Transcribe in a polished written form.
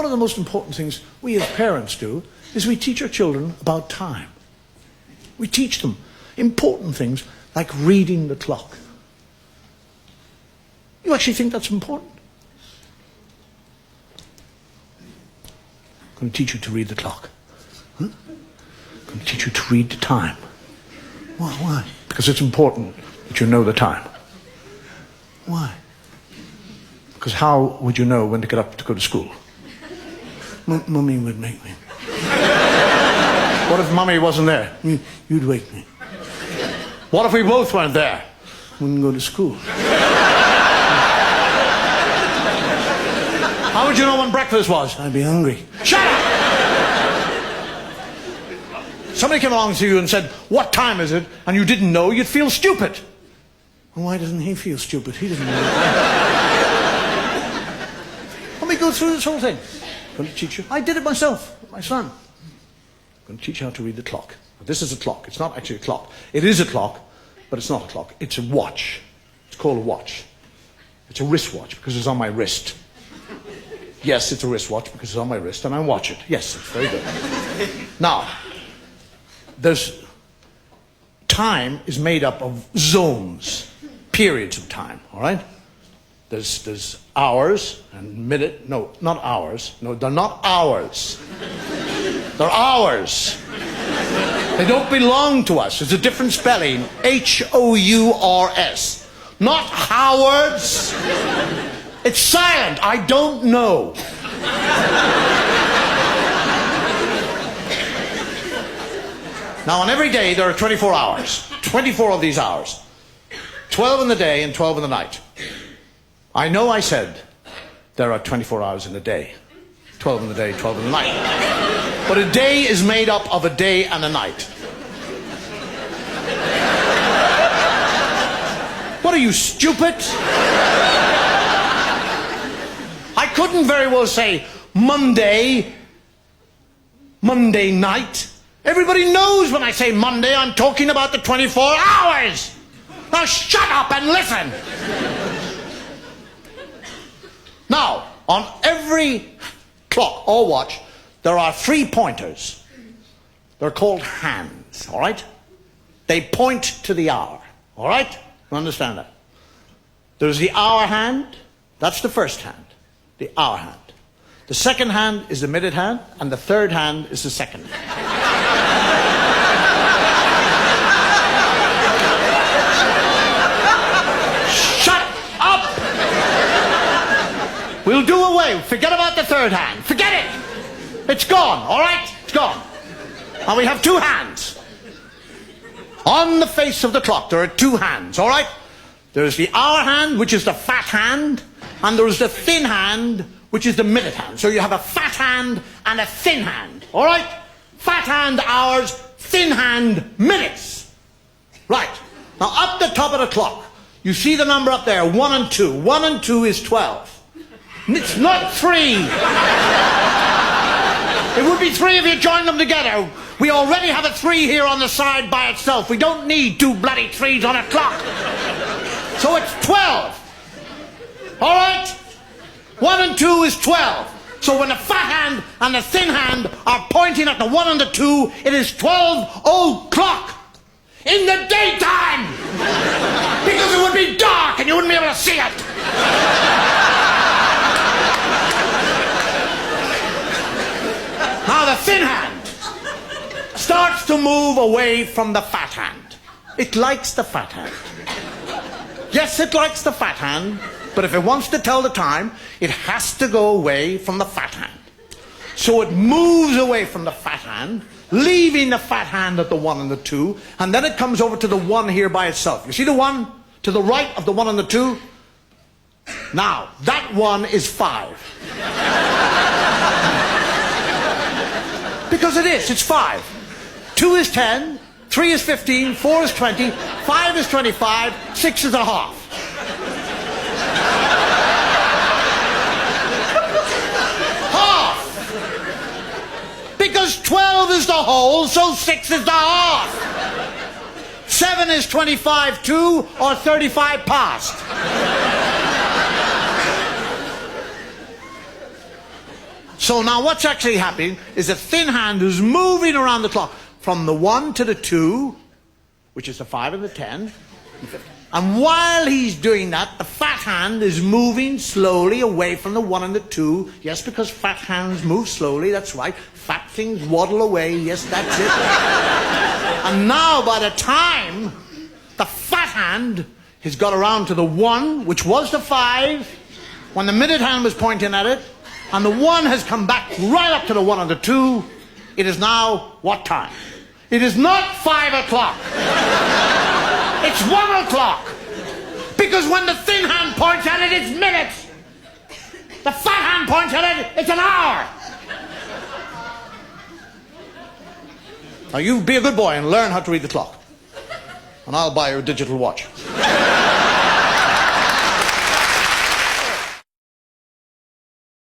One of the most important things we as parents do is we teach our children about time. We teach them important things like reading the clock. You actually think that's important? I'm going to teach you to read the clock. I'm going to teach you to read the time. Why? Because it's important that you know the time. Why? Because how would you know when to get up to go to school? Mummy would make me. What if Mummy wasn't there? You'd wake me. What if we both weren't there? Wouldn't go to school. How would you know when breakfast was? I'd be hungry. Shut up! Somebody came along to you and said, what time is it? And you didn't know, you'd feel stupid. Well, why doesn't he feel stupid? He doesn't know. Let me go through this whole thing. I'm going to teach you. I did it myself with my son. I'm going to teach you how to read the clock. This is a clock. It's not actually a clock. It is a clock, but it's not a clock. It's a watch. It's called a watch. It's a wristwatch because it's on my wrist. Yes, it's a wristwatch because it's on my wrist and I watch it. Yes, it's very good. Now, time is made up of zones, periods of time, all right? There's hours and minute. No, not hours. No, they're not hours. They're hours. They don't belong to us. It's a different spelling. H-O-U-R-S. Not Howards. It's silent. I don't know. Now, on every day, there are 24 hours. 24 of these hours. 12 in the day and 12 in the night. I know I said there are 24 hours in a day. 12 in the day, 12 in the night. But a day is made up of a day and a night. What are you, stupid? I couldn't very well say Monday night. Everybody knows when I say Monday, I'm talking about the 24 hours. Now shut up and listen. Now, on every clock or watch, there are 3 pointers. They're called hands, all right? They point to the hour, all right? You understand that? There's the hour hand. That's the first hand, the hour hand. The second hand is the minute hand, and the third hand is the second hand. We'll do away. Forget about the third hand. Forget it. It's gone, all right? It's gone. And we have 2 hands. On the face of the clock, there are 2 hands, all right? There's the hour hand, which is the fat hand, and there's the thin hand, which is the minute hand. So you have a fat hand and a thin hand, all right? Fat hand hours, thin hand minutes. Right. Now, up the top of the clock, you see the number up there, 1 and 2. 1 and 2 is 12. It's not 3. It would be 3 if you joined them together. We already have a 3 here on the side by itself. We don't need 2 bloody 3s on a clock. So it's 12. All right? 1 and 2 is 12. So when the fat hand and the thin hand are pointing at the 1 and the 2, it is 12 o'clock in the daytime. Because it would be dark and you wouldn't be able to see it. Now the thin hand starts to move away from the fat hand. It likes the fat hand. Yes, it likes the fat hand, but if it wants to tell the time, it has to go away from the fat hand. So it moves away from the fat hand, leaving the fat hand at the 1 and the 2, and then it comes over to the 1 here by itself. You see the 1 to the right of the 1 and the 2? Now, that 1 is 5. Because it is, it's 5. 2 is 10, 3 is 15, 4 is 20, 5 is 25, 6 is a half. Half! Because 12 is the whole, so 6 is the half. 7 is 25 to, or 35 past. So now what's actually happening is the thin hand is moving around the clock from the 1 to the 2, which is the 5 and the 10. And while he's doing that, the fat hand is moving slowly away from the 1 and the 2. Yes, because fat hands move slowly, that's right. Fat things waddle away, yes, that's it. And now by the time the fat hand has got around to the 1, which was the 5, when the minute hand was pointing at it, and the 1 has come back right up to the 1 and the 2, it is now what time? It is not 5 o'clock. It's 1 o'clock. Because when the thin hand points at it, it's minutes. The fat hand points at it, it's an hour. Now you be a good boy and learn how to read the clock. And I'll buy you a digital watch.